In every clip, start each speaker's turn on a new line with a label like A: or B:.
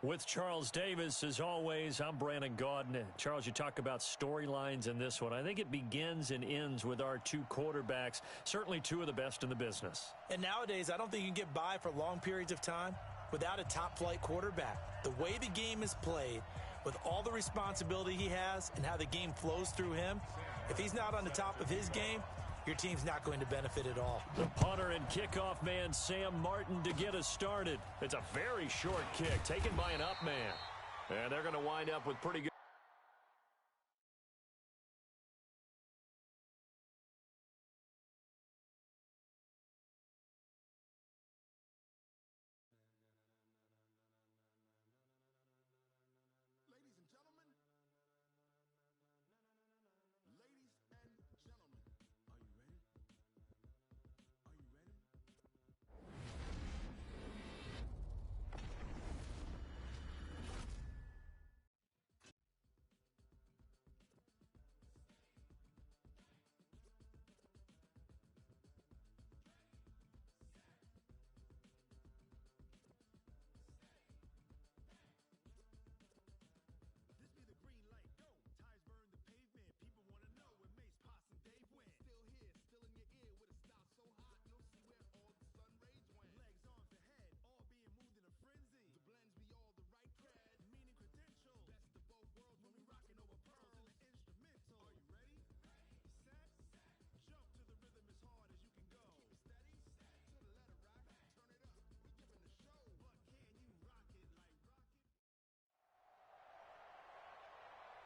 A: With Charles Davis, as always, I'm Brandon Gaudin. Charles, you talk about storylines in this one. I think it begins and ends with our two quarterbacks, certainly two of the best in the business.
B: And nowadays, I don't think you can get by for long periods of time without a top-flight quarterback. The way the game is played, with all the responsibility he has and how the game flows through him, if he's not on the top of his game, your team's not going to benefit at all.
A: The punter and kickoff man, Sam Martin, to get us started. It's a very short kick, taken by an up man. And they're going to wind up with pretty good.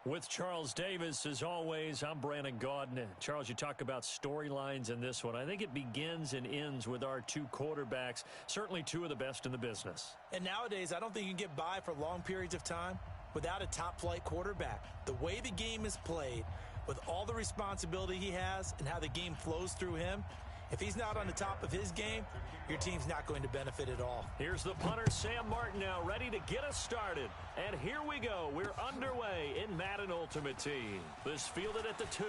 A: With Charles Davis, as always, I'm Brandon Gaudin. Charles, you talk about storylines in this one. I think it begins and ends with our two quarterbacks, certainly two of the best in the business.
B: And nowadays, I don't think you can get by for long periods of time without a top-flight quarterback. The way the game is played, with all the responsibility he has and how the game flows through him, if he's not on the top of his game, your team's not going to benefit at all.
A: Here's the punter, Sam Martin, now ready to get us started. And here we go. We're underway in Madden Ultimate Team. This fielded at the 2.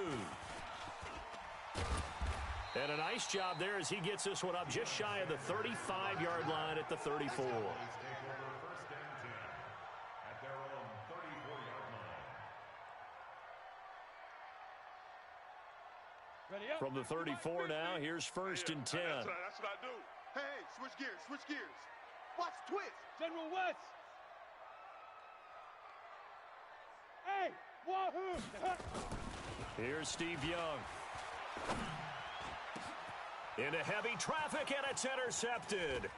A: And a nice job there as he gets this one up just shy of the 35-yard line at the 34. From the 34 now, here's 1st and 10.
C: That's what I do. Hey, switch gears, switch gears. Watch twist.
D: General West. Hey, wahoo!
A: Here's Steve Young. Into heavy traffic, and it's intercepted.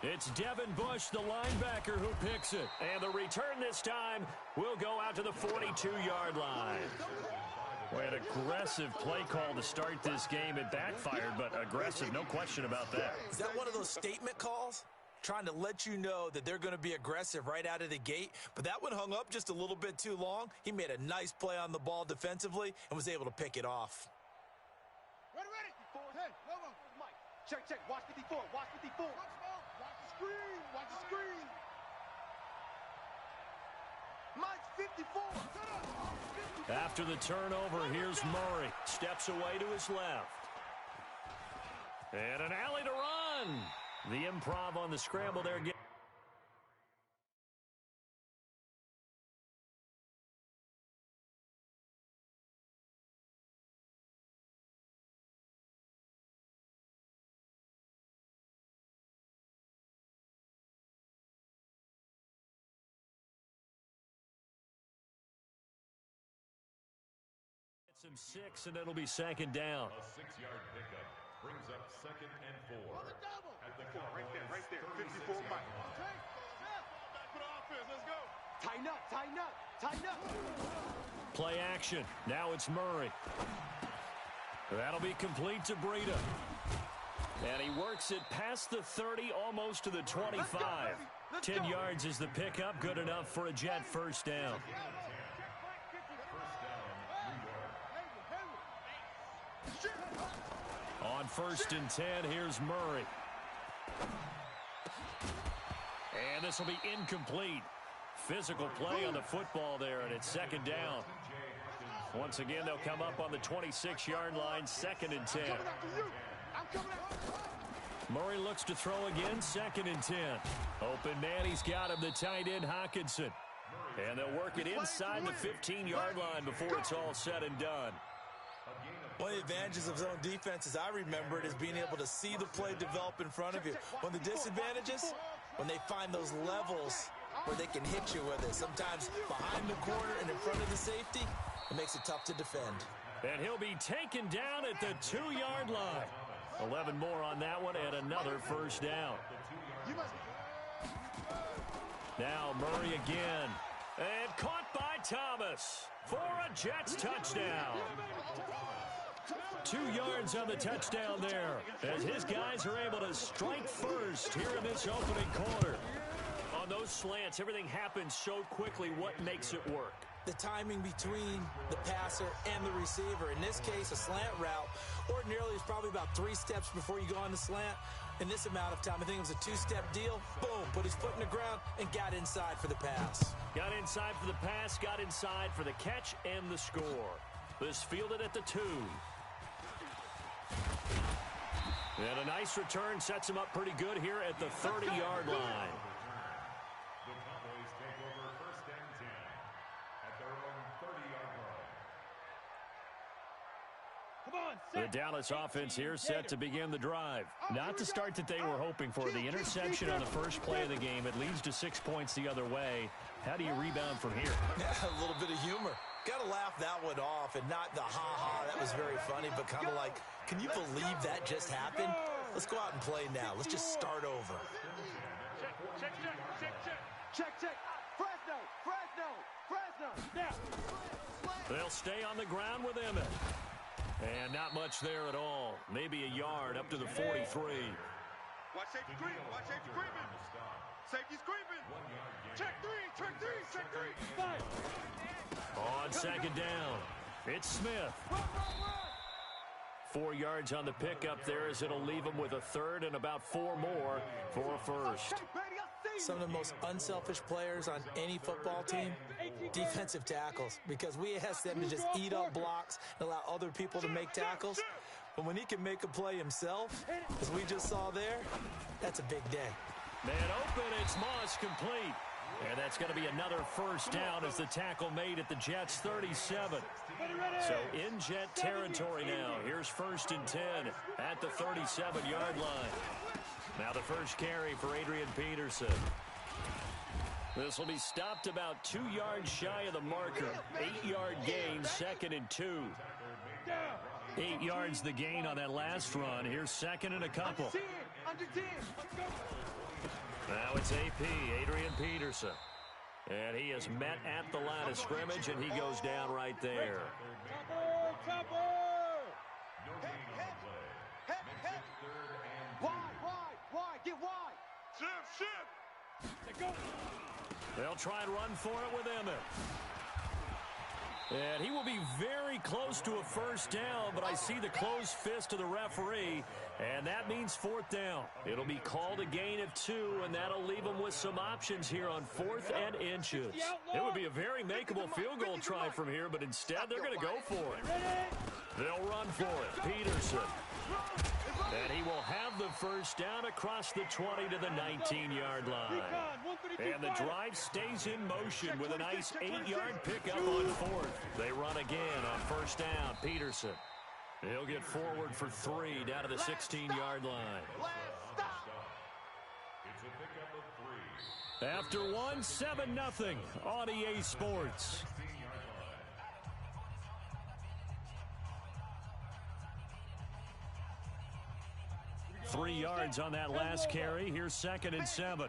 A: It's Devin Bush, the linebacker, who picks it. And the return this time will go out to the 42-yard line. Well, an aggressive play call to start this game. It backfired, but aggressive, no question about that.
B: Is that one of those statement calls? Trying to let you know that they're going to be aggressive right out of the gate. But that one hung up just a little bit too long. He made a nice play on the ball defensively and was able to pick it off.
D: Ready. Hey, no. Mike. Check. Watch 54. Watch 54. Watch the screen. Watch the screen. Mike's 54.
A: After the turnover, here's Murray. Steps away to his left. And an alley to run. The improv on the scramble there. Some 6, and it'll be 2nd down.
E: A 6-yard pickup brings up 2nd and 4.
D: On the double.
E: At the
C: Right there. 54 Mike. Let's go.
D: Tighten up.
A: Play action. Now it's Murray. That'll be complete to Breida. And he works it past the 30, almost to the 25. 10 yards is the pickup. Good enough for a Jet first down. On 1st and 10, here's Murray. And this will be incomplete. Physical play on the football there, and it's 2nd down. Once again, they'll come up on the 26-yard line, 2nd and 10. Murray looks to throw again, 2nd and 10. Open man, he's got him, the tight end, Hockenson. And they'll work it inside the 15-yard line before it's all said and done.
B: One of the advantages of zone defense, as I remember it, is being able to see the play develop in front of you. One of the disadvantages, when they find those levels where they can hit you with it. Sometimes behind the corner and in front of the safety, it makes it tough to defend.
A: And he'll be taken down at the 2-yard line. 11 more on that one and another first down. Now Murray again. And caught by Thomas for a Jets touchdown. 2 yards on the touchdown there as his guys are able to strike first here in this opening quarter. On those slants, everything happens so quickly. What makes it work?
B: The timing between the passer and the receiver. In this case, a slant route ordinarily is probably about 3 steps before you go on the slant. In this amount of time, I think it was a 2-step deal. Boom, put his foot in the ground and got inside for the pass.
A: Got inside for the pass, got inside for the catch and the score. This fielded at the 2. And a nice return sets him up pretty good here at the 30-yard line.
E: The Cowboys take over 1st and 10 at their own 30-yard line.
A: The Dallas offense here set to begin the drive. Not the start that they were hoping for. The interception on the first play of the game. It leads to 6 points the other way. How do you rebound from here?
B: Yeah, a little bit of humor. Got to laugh that one off and not the ha-ha. That was very funny, but kind of like, can you believe that just happened? Let's go out and play now. Let's just start over.
D: Check. Fresno. Now.
A: They'll stay on the ground with Emmett. And not much there at all. Maybe a yard up to the 43.
C: Watch safety creeping. Safety's creeping. Check three. Fine.
A: On 2nd down, it's Smith. 4 yards on the pickup there as it'll leave him with a 3rd and about 4 more for a first.
B: Some of the most unselfish players on any football team, defensive tackles, because we ask them to just eat up blocks and allow other people to make tackles. But when he can make a play himself, as we just saw there, that's a big day.
A: Man open, it's Moss complete. And that's going to be another first down as the tackle made at the Jets' 37. So in Jet territory now. Here's 1st and 10 at the 37-yard line. Now the first carry for Adrian Peterson. This will be stopped about 2 yards shy of the marker.
B: 8-yard gain,
A: 2nd and 2. 8 yards the gain on that last run. Here's 2nd and a couple.
D: Under 10. Let's go.
A: Now it's AP, Adrian Peterson. And he is met at the line of scrimmage, and he goes down right there.
D: Cover. Wide. Get wide. Shift.
A: They'll try and run for it with Emmett. And he will be very close to a first down, but I see the closed fist of the referee, and that means 4th down. It'll be called a gain of 2, and that'll leave them with some options here on 4th and inches. It would be a very makeable field goal try from here, but instead they're going to go for it. They'll run for it. Peterson. And he will have the first down across the 20 to the 19-yard line. And the drive stays in motion with a nice 8-yard pickup on 4th. They run again on first down. Peterson. He'll get forward for 3 down to the 16-yard line.
E: It's a pickup of 3.
A: After 1, 7-0 on EA Sports. 3 yards on that last carry. Here's 2nd and 7.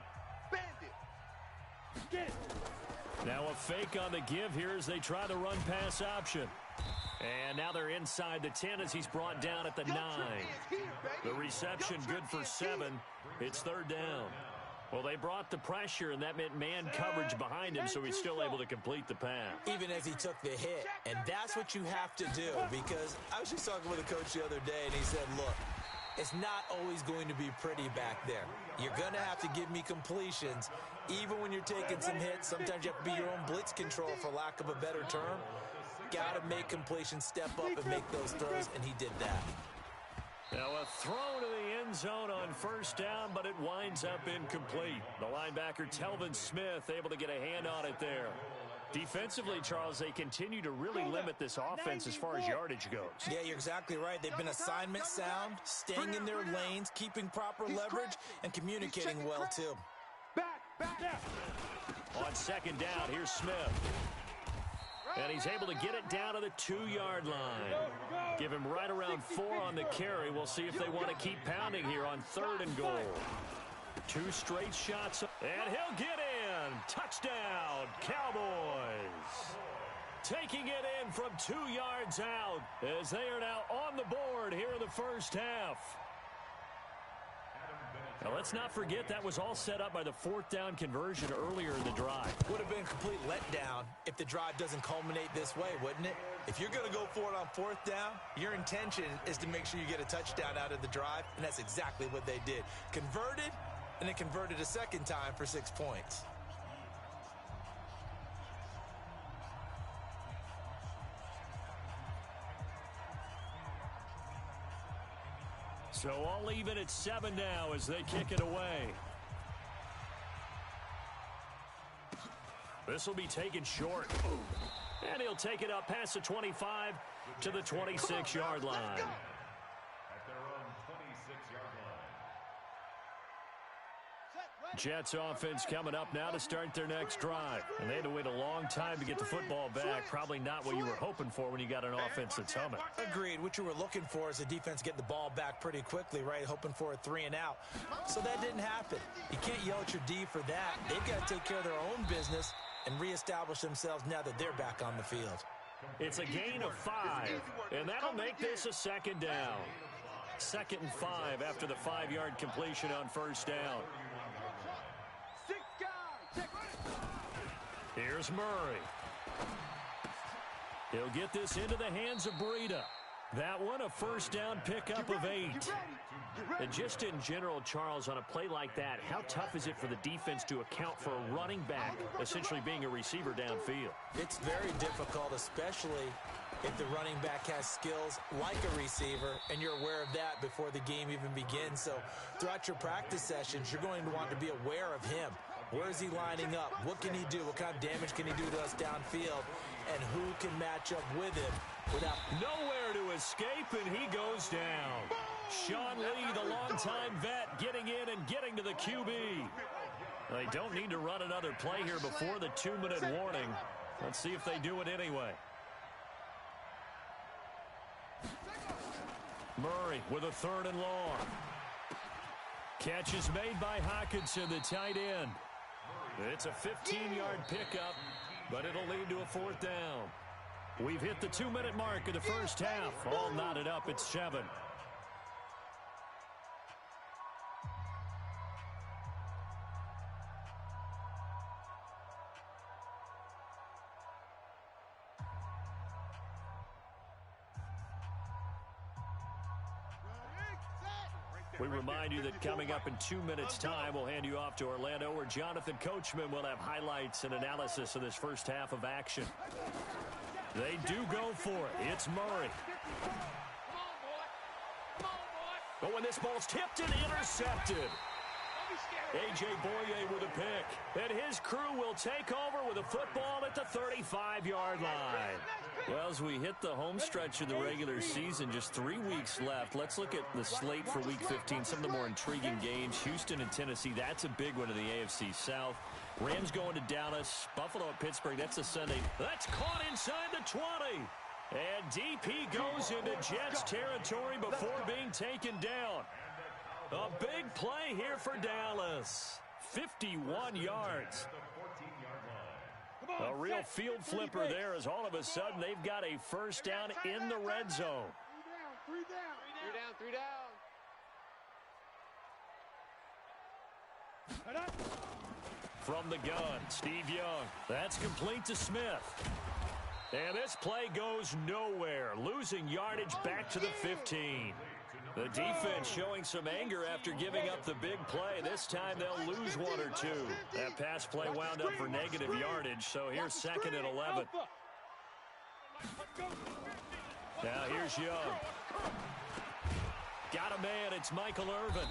A: Now a fake on the give here as they try the run pass option. And now they're inside the 10 as he's brought down at the 9. The reception good for 7. It's 3rd down. Well, they brought the pressure, and that meant man coverage behind him, so he's still able to complete the pass.
B: Even as he took the hit. And that's what you have to do, because I was just talking with a coach the other day, and he said, look, it's not always going to be pretty back there. You're going to have to give me completions. Even when you're taking some hits, sometimes you have to be your own blitz control, for lack of a better term. Got to make completions, step up, and make those throws, and he did that.
A: Now a throw to the end zone on first down, but it winds up incomplete. The linebacker, Telvin Smith, able to get a hand on it there. Defensively, Charles, they continue to really limit this offense as far as yardage goes.
B: Yeah, you're exactly right. They've been assignment sound, staying in their lanes, keeping proper leverage, and communicating well, too.
A: On second down, here's Smith. And he's able to get it down to the 2-yard line. Give him right around 4 on the carry. We'll see if they want to keep pounding here on 3rd and goal. 2 straight shots, and he'll get in. Touchdown, Cowboys. Taking it in from 2 yards out as they are now on the board here in the first half. Now, let's not forget that was all set up by the 4th down conversion earlier in the drive.
B: Would have been a complete letdown if the drive doesn't culminate this way, wouldn't it? If you're going to go for it on 4th down, your intention is to make sure you get a touchdown out of the drive, and that's exactly what they did. Converted, and then converted a second time for 6 points.
A: So all even at 7 now as they kick it away. This will be taken short. And he'll take it up past the 25 to the 26-yard line.
E: At their own 26-yard line.
A: Jets offense coming up now to start their next drive. And they had to wait a long time to get the football back. Probably not what you were hoping for when you got an offense that's humming.
B: Agreed. What you were looking for is the defense getting the ball back pretty quickly, right? Hoping for a 3 and out. So that didn't happen. You can't yell at your D for that. They've got to take care of their own business and reestablish themselves now that they're back on the field.
A: It's a gain of 5, and that'll make this a 2nd down. 2nd and 5 after the 5-yard completion on first down. Here's Murray. He'll get this into the hands of Breida. That one, a first down pickup of 8. And just in general, Charles, on a play like that, how tough is it for the defense to account for a running back essentially being a receiver downfield?
B: It's very difficult, especially if the running back has skills like a receiver, and you're aware of that before the game even begins. So throughout your practice sessions, you're going to want to be aware of him. Where is he lining up? What can he do? What kind of damage can he do to us downfield? And who can match up with him without...
A: Nowhere to escape, and he goes down. Sean Lee, the longtime vet, getting in and getting to the QB. They don't need to run another play here before the 2-minute warning. Let's see if they do it anyway. Murray with a 3rd and long. Catch is made by Hawkinson, the tight end. It's a 15-yard pickup, but it'll lead to a 4th down. We've hit the 2-minute mark of the first half. All knotted up at 7. We remind you that coming up in 2 minutes' time, we'll hand you off to Orlando, where Jonathan Coachman will have highlights and analysis of this first half of action. They do go for it. It's Murray. But when this ball's tipped and intercepted, A.J. Boye with a pick. And his crew will take over with a football at the 35-yard line. Well, as we hit the home stretch of the regular season, just 3 weeks left. Let's look at the slate for Week 15, some of the more intriguing games. Houston and Tennessee, that's a big one in the AFC South. Rams going to Dallas. Buffalo at Pittsburgh, that's a Sunday. That's caught inside the 20. And DP goes into Jets territory before being taken down. A big play here for Dallas. 51 yards. A real field flipper there, as all of a sudden they've got a first down in the red zone.
D: Three down.
A: From the gun, Steve Young. That's complete to Smith. And this play goes nowhere, losing yardage back to the 15. The defense showing some anger after giving up the big play. This time they'll lose 1 or 2. That pass play wound up for negative yardage, so here's 2nd and 11. Now here's Young. Got a man. It's Michael Irvin.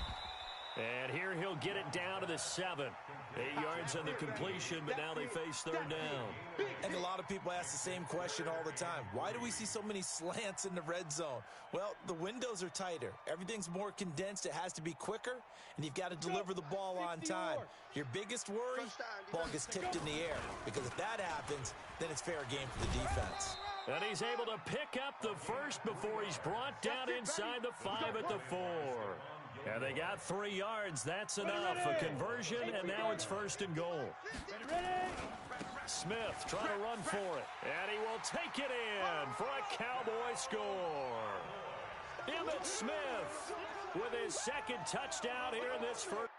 A: And here he'll get it down to the 7. 8 yards on the completion, but now they face third down.
B: And a lot of people ask the same question all the time. Why do we see so many slants in the red zone? Well, the windows are tighter. Everything's more condensed. It has to be quicker, and you've got to deliver the ball on time. Your biggest worry, ball gets tipped in the air. Because if that happens, then it's fair game for the defense.
A: And he's able to pick up the first before he's brought down inside the 5 at the 4. And they got 3 yards. That's enough. A conversion, and now it's first and goal. Smith trying to run for it. And he will take it in for a Cowboy score. Emmitt Smith with his second touchdown here in this first.